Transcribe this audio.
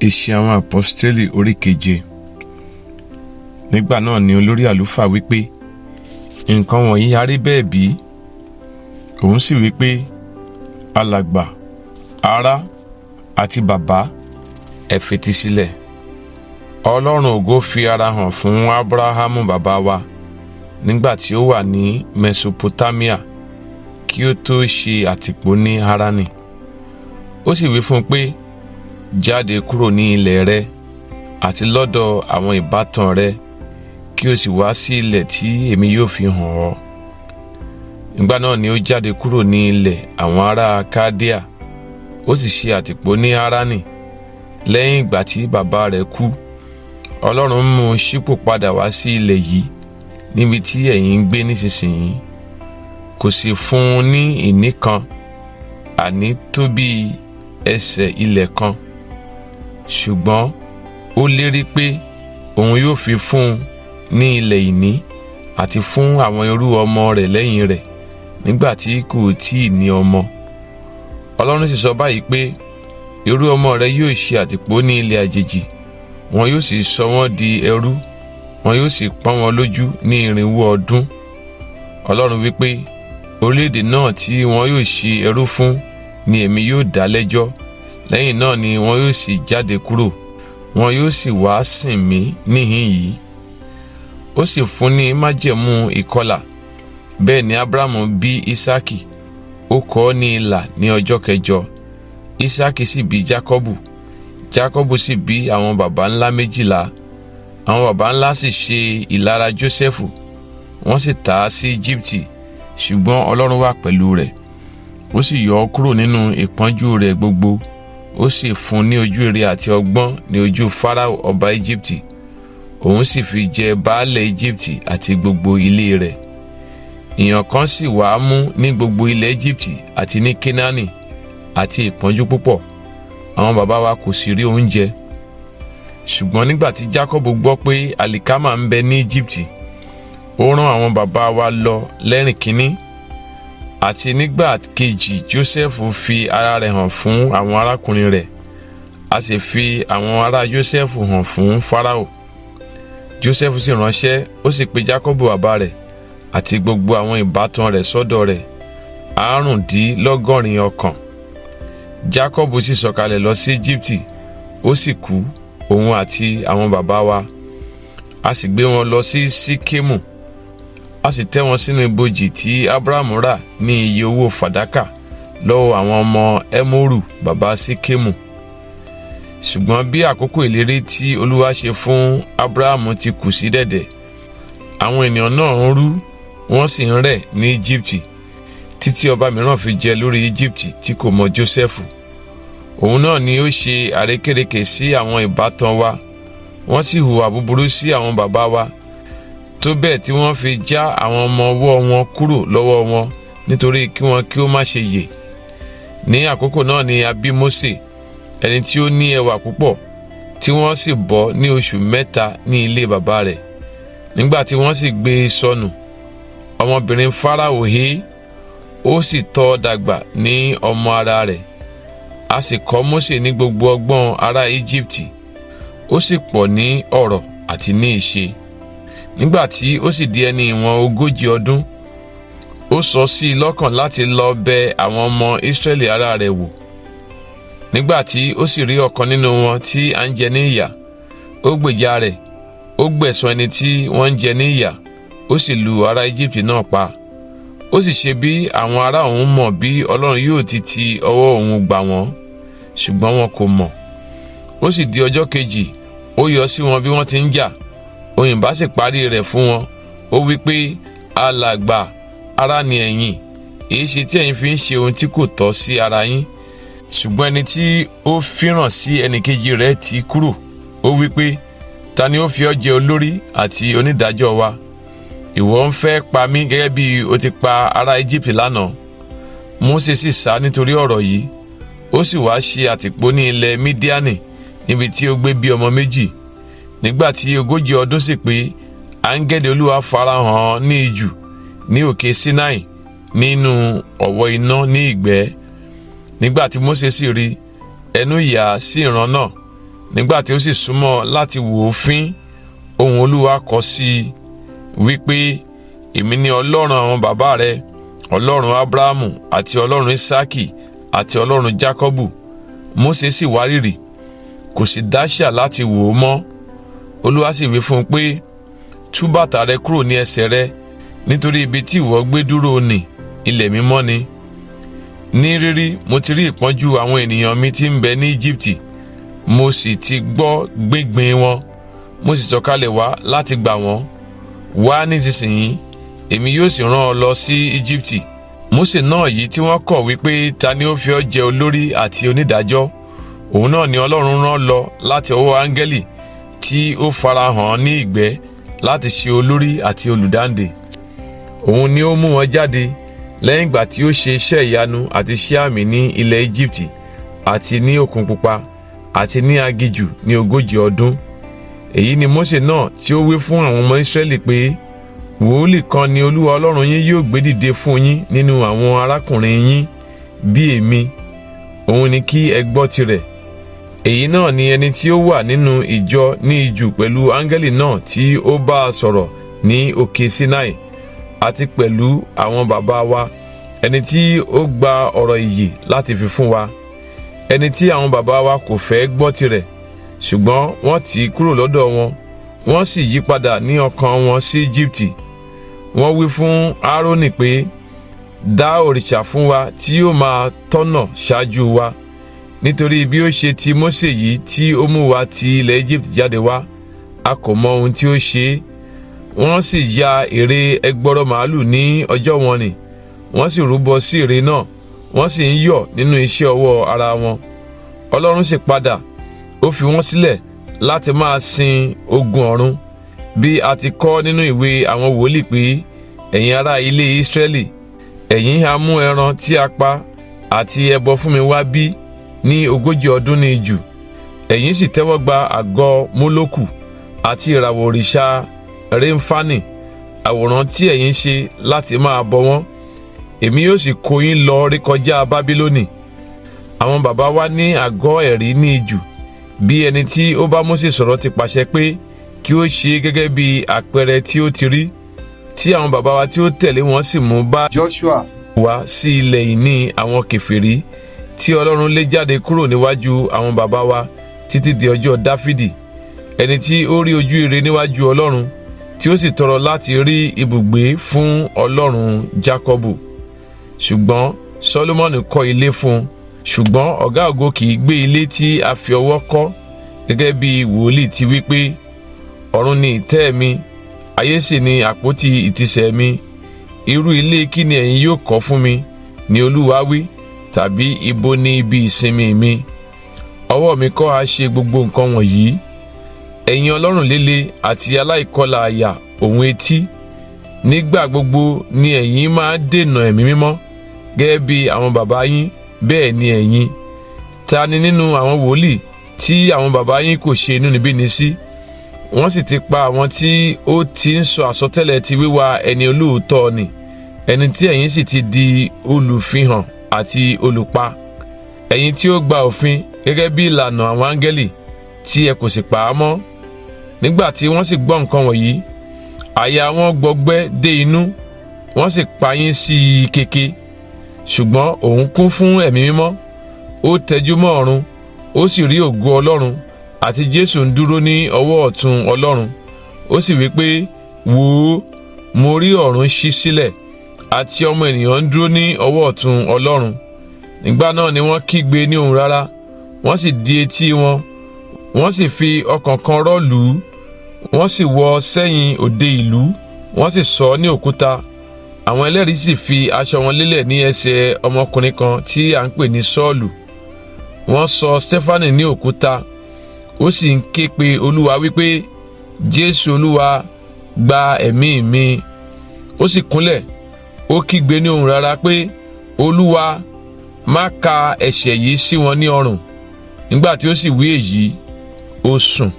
Iṣẹ́ àwọn Àpọ́stélì orí 7. Nígbà náà ni olórí àlùfáà wípé, nǹkan wọ̀nyí a rí bẹ́ẹ̀ bí? Òun sì wípé, alàgbà, ará àti bàbá, ẹ fetí sílẹ̀. Ọlọ́run ògo fi ara hàn fún Ábúráhámù bàbá wa nígbà tí ó wà ní Mesopotamia kí ó tó ṣe àtìpó ní Háránì. Ó sì wí fún un pé, jáde kúrò ní ilẹ̀ rẹ àti lọ́dọ̀ àwọn ìbátan rẹ kí o sì wá sí ilẹ̀ tí èmi yóò fi hàn ọ́. Nígbà náà ni ó jáde kúrò ní ilẹ̀ àwọn ará Kádíà, ó sì ṣe àtìpó ní Háránì. Lẹ́yìn ìgbà tí bàbá rẹ̀ kú, Ọlọ́run mú un ṣípò padà wá sí ilẹ̀ yìí níbi tí ẹ̀yin ń gbé nísinsìnyí. Kò sì fún un ní ìní kan, àní tó bí ẹsẹ̀ ilẹ̀ kan, ṣùgbọ́n ó lérí pé òun yóò fi fún un ní ilẹ̀ ìní àti fún àwọn irú ọmọ rẹ̀ lẹ́yìn rẹ̀ nígbà tí kò tíì ní ọmọ. Ọlọ́run sì sọ báyìí pé irú ọmọ rẹ̀ yóò ṣe àtìpó ní ilẹ̀ àjèjì, wọn yóò sì sọ wọ́n di ẹrú, wọn yóò sì pọ́n wọn lójú ní 400 ọdún. Ọlọ́run wípé orílẹ̀-èdè náà tí wọn yóò ṣe ẹrú fún ni èmi yóò dá lẹ́jọ́. Lẹ́yìn náà ni wọn yóò sì jáde kúrò, wọn yóò sì wá sìn mí níhìn yìí. Ó sì fún ní májẹ̀mú ìkọlà. Bẹ́ẹ̀ ni Ábúráhámù bí Ísákì, ó kọ ọ́ ní ilà ní ọjọ́ 7. Ísákì sì bí Jákọ́bù. Jákọ́bù sì bí àwọn baba ńlá 12. Àwọn baba ńlá sì ṣe ìlara Jósẹ́fù, wọ́n sì tà á sí Íjíbítì, ṣùgbọ́n Ọlọ́run wà pẹ̀lú rẹ̀. Ó sì yọ ọ́ kúrò nínú ìpọ́njú rẹ̀ gbogbo, ó sì fún un ní ojú rere àti ọgbọ́n ní ojú Fáráò ọba Íjíbítì. Òun sì fi jẹ baálẹ̀ Íjíbítì àti gbogbo ilé rẹ̀. Ìyàn kan sì wá mú ní gbogbo ilẹ̀ Íjíbítì àti ní Kénáánì, àti ìpọ́njú púpọ̀. Àwọn baba wa kò sì rí oúnjẹ. Ṣùgbọ́n nígbà tí Jákọ́bù gbọ́ pé àlìkámà ń bẹ ní Íjíbítì, ó rán àwọn baba wa lọ lẹ́rìn kínní. Àti nígbà kejì Jósẹ́fù fi ara rẹ̀ hàn fún àwọn arákùnrin rẹ̀, a sì fi àwọn ará Jósẹ́fù hàn fún Fáráò. Jósẹ́fù sì ránṣẹ́, ó sì pe Jákọ́bù bàbá rẹ̀ àti gbogbo àwọn ìbátan rẹ̀ sọ́dọ̀ rẹ̀, 180 ọkàn. Jákọ́bù sì sọ̀kalẹ̀ lọ sí Íjíbítì, ó sì kú, òun àti àwọn baba wa. A sì gbé wọn lọ sí Síkémù, a sì tẹ́ wọn sínú ibojì tí Ábúráhámù rà ní iye owó fàdákà lọ́wọ́ àwọn ọmọ Émórù baba Síkémù. Ṣùgbọ́n bí àkókò ìlérí tí Olúwa ṣe fún Ábúráhámù ti kù sí dẹ̀dẹ̀, àwọn ènìyàn náà ń rú, wọ́n sì ń rẹ̀ ní Íjíbítì, títí ọba mìíràn fi jẹ lórí Íjíbítì tí kò mọ Jósẹ́fù. Òun náà ni ó ṣe àrékérekè sí àwọn ìbátan wa, wọ́n sì hùwà búburú sí àwọn baba wa, tó bẹ́ẹ̀ tí wọ́n fi já àwọn ọmọ ọwọ́ wọn kúrò lọ́wọ́ wọn nítorí kí wọn kí ó má ṣe yè. Ní àkókò náà ni a bí Mósè, ẹni tí ó ní ẹwà púpọ̀, tí wọ́n sì bọ́ ní oṣù 3 ní ilé bàbá rẹ̀. Nígbà tí wọ́n sì gbé e sọnù, ọmọbìnrin Fáráò hé, ó sì tọ́ dàgbà ní ọmọ ara rẹ̀. A sì kọ́ Mósè ní gbogbo ọgbọ́n ará Íjíbítì, ó sì pọ̀ ní ọ̀rọ̀ àti ní ìṣe. Nígbà tí ó sì di ẹni ìwọ̀n 40 ọdún, ó sọ sí i lọ́kàn láti lọ bẹ̀ àwọn ọmọ Ísírẹ́lì ará rẹ̀ wò. Nígbà tí ó sì rí ọ̀kan nínú wọn tí à ń jẹ ní ìyà, ó gbèjà rẹ̀, ó gbẹ̀san ẹni tí wọ́n ń jẹ ní ìyà, ó sì lu ará Íjíbítì náà pa. Ó sì ṣe bí àwọn ará òun mọ̀ bí Ọlọ́run yóò ti ọwọ́ òun gbà wọ́n, ṣùgbọ́n wọn kò mọ̀. Ó sì di ọjọ́ kejì, ó yọ sí wọn bí wọ́n ti ń jà, òun bá sì parí rẹ̀ fún wọn. Ó wí pé, alàgbà, ará ni ẹ̀yin, èéṣe tí ẹ̀yin fi ń ṣe ohun tí kò tọ́ sí ara yín? Ṣùgbọ́n ẹni tí ó fíràn sí ẹnìkejì rẹ̀ ti kúrò. Ó wí pé, ta ni ó fi ọ́ jẹ olórí àti onídàájọ́ wa? Ìwọ ń fẹ́ pa mí gẹ́gẹ́ bí o ti pa ará Íjíbítì lánàá. Mósè sì sá nítorí ọ̀rọ̀ yìí, ó sì wá ṣe àtìpó ní ilẹ̀ Mídíánì, níbi tí ó gbé bí ọmọ 2. Nígbà tí 40 ọdún sì pé, áńgẹ́lì Olúwa farahàn ní ijù ní òkè Sínáì nínú ọ̀wọ́ iná ní ìgbẹ́. Nígbà tí Mósè sì rí, ẹnu yà sí ìran náà, nígbà tí ó sì súnmọ́ láti wò ó fín, ohùn Olúwa kọ sí i wípé, èmi ni Ọlọ́run àwọn bàbá rẹ, Ọlọ́run Ábúráhámù àti Ọlọ́run Ísákì àti Ọlọ́run Jákọ́bù. Mósè sì wárìrì, kò sì dáṣà láti wò ó mọ́. Olúwa sì wí fún un pé, tú bàtà rẹ kúrò ní ẹsẹ̀ rẹ, nítorí ibi tí ìwọ gbé dúró nì ilẹ̀ mímọ́ ni. Ní rírí mo ti rí ìpọ́njú àwọn ènìyàn mi tí ń bẹ ní Íjíbítì, mo sì ti gbọ́ gbíngbin wọn, mo sì sọ̀kalẹ̀ wá láti gbà wọ́n. Wá nísinsìnyí, èmi yóò sì rán ọ lọ sí Íjíbítì. Mósè náà yìí tí wọ́n kọ̀ wípé ta ni ó fi ọ́ jẹ olórí àti onídàájọ́, òun náà ni Ọlọ́run rán lọ láti ọwọ́ áńgẹ́lì tí ó farahàn ní ìgbẹ́ láti ṣe olórí àti olùdáǹdè. Òun ni ó mú wọn jáde lẹ́yìn ìgbà tí ó ṣe iṣẹ́ ìyanu àti iṣẹ́ àmì ní ilẹ̀ Íjíbítì àti ní Òkun Pupa àti ní aginjù ní 40 ọdún. Èyí ni Mósè náà tí ó wí fún àwọn ọmọ Ísírẹ́lì pé, wòlíì kan ni Olúwa Ọlọ́run yín yóò gbé dìde fún yín nínú àwọn arákùnrin yín bí èmi, òun ni kí ẹ gbọ́ tirẹ̀. Èyí náà ni ẹni tí ó wà nínú ìjọ ní ijù pẹ̀lú áńgẹ́lì náà tí ó bá a sọ̀rọ̀ ní òkè Sinai, àti pẹ̀lú àwọn bàbá wa, ẹni tí ó gba ọ̀rọ̀ ìyè láti fi fún wa, ẹni tí àwọn bàbá wa kò fẹ́ gbọ́ tirẹ̀, ṣùgbọ́n wọ́n tì í kúrò lọ́dọ̀ wọn, wọ́n sì yí padà ní ọkàn wọn sí Íjíbítì. Wọ́n wí fún Áárónì pé, dá òrìṣà fún wa tí yóò máa tọ́nà ṣáájú wa, nítorí bí ó ṣe ti Mósè yìí tí ó mú wa ti ilẹ̀ Íjíbítì jáde wá, a kò mọ ohun tí ó ṣe é. Wọ́n sì ya ère ẹgbọrọ màálù ní ọjọ́ wọn nì, wọ́n sì rúbọ sí ère náà, wọ́n sì ń yọ̀ nínú iṣẹ́ ọwọ́ ara wọn. Ọlọ́run sì padà, ó fi wọ́n sílẹ̀ láti máa sin ogun ọ̀run, bí a ti kọ nínú ìwé àwọn wòlíì pé, ẹ̀yin ará ilé Ísírẹ́lì, ẹ̀yin ha mú ẹran tí a pa àti ẹbọ fún mi wá bí ní 40 ọdún ní ijù. Ẹ̀yin sì tẹ́wọ́ gba àgọ́ Mólókù àti ìràwọ̀ òrìṣà Rémfánì, àwòrán tí ẹ̀yin ṣe láti máa bọ wọ́n. Èmi yóò sì kó yín lọ rékọjá Bábílónì. Àwọn bàbá wa ní àgọ́ ẹ̀rí ní ijù, bí ẹni tí ó bá Mósè sọ̀rọ̀ ti pàṣẹ pé kí ó ṣe gẹ́gẹ́ bí àpẹẹrẹ tí ó ti rí, tí àwọn bàbá wa tí ó tẹ̀lé wọn sì mú bá Jóṣúà wá sí ilẹ̀ ìní àwọn kèfèrí tí Ọlọ́run lé jáde kúrò níwájú àwọn bàbá wa títí di ọjọ́ Dáfídì, ẹni tí ó rí ojú ire níwájú Ọlọ́run, tí ó sì tọrọ láti rí ibùgbé fún Ọlọ́run Jákọ́bù. Ṣùgbọ́n Sólómọ́nì kọ́ ilé fún un, ṣùgbọ́n ọ̀gá ògo kì í gbé ilé tí a fi ọwọ́ kọ́, gẹ́gẹ́ bí wòlíì ti wí pé, ọ̀run ni ìtẹ́ mi, ayé sì ni àpótí ìtìsẹ̀ mi. Irú ilé kí ni ẹ̀yin yóò kọ́ fún mi, ni Olúwa wí, tàbí ibo ni ibi ìsinmi mi? Ọwọ́ mi kọ́ ha ṣe gbogbo nǹkan wọ̀nyí? Ẹ̀yin ọlọ́rùn líle àti aláìkọlà àyà òun etí, nígbà gbogbo ni ẹ̀yin máa dènà ẹ̀mí mímọ́, gẹ́gẹ́ bí àwọn bàbá yín, bẹ́ẹ̀ ni ẹ̀yin. Ta ni nínú àwọn wòlíì tí àwọn bàbá yín kò ṣe inúnibíni sí? Wọ́n sì ti pa àwọn tí ó ti ń sọ àsọtẹ́lẹ̀ ti wíwá ẹni olóòótọ́ nì, ẹni tí ẹ̀yin sì ti di olùfihàn àti olùpa. Ẹ̀yin tí ó gba òfin gẹ́gẹ́ bí ìlànà àwọn áńgẹ́lì, tí ẹ kò sì pa á mọ́. Nígbà tí wọ́n sì gbọ́ nǹkan wọ̀nyí, àyà wọn gbọgbẹ́ dé inú, wọ́n sì pa yín sí i keke. Ṣùgbọ́n òun kún fún ẹ̀mí mímọ́, ó tẹjú mọ́ ọ̀run, ó sì rí ògo Ọlọ́run, àti Jésù ń dúró ní ọwọ́ ọ̀tún Ọlọ́run. Ó sì wí pé, wò ó, mo rí ọ̀run ṣí sílẹ̀, àti ọmọ ènìyàn ń dúró ní ọwọ́ ọ̀tún Ọlọ́run. Nígbà náà ni wọ́n kígbe ní ohùn rárá, wọ́n sì di etí wọn, wọ́n sì fi ọkàn kan rọ́ lù ú, wọ́n sì wọ́ sẹ́yìn òde ìlú, wọ́n sì sọ ọ́ ní òkúta. Àwọn ẹlẹ́rìí sì fi aṣọ wọn lélẹ̀ ní ẹsẹ̀ ọmọkùnrin kan tí à ń pè ní Sọ́ọ̀lù. Wọ́n sọ Stẹ́fánì ní òkúta, ó sì ń ké pe Olúwa wípé, Jésù Olúwa, gba ẹ̀mí mi. Ó sì kúnlẹ̀, ó kígbe ní ohùn rárá pé, Olúwa, má ka ẹ̀ṣẹ̀ yìí sí wọn ní ọrùn. Nígbà tí ó sì wí èyí, ó sùn.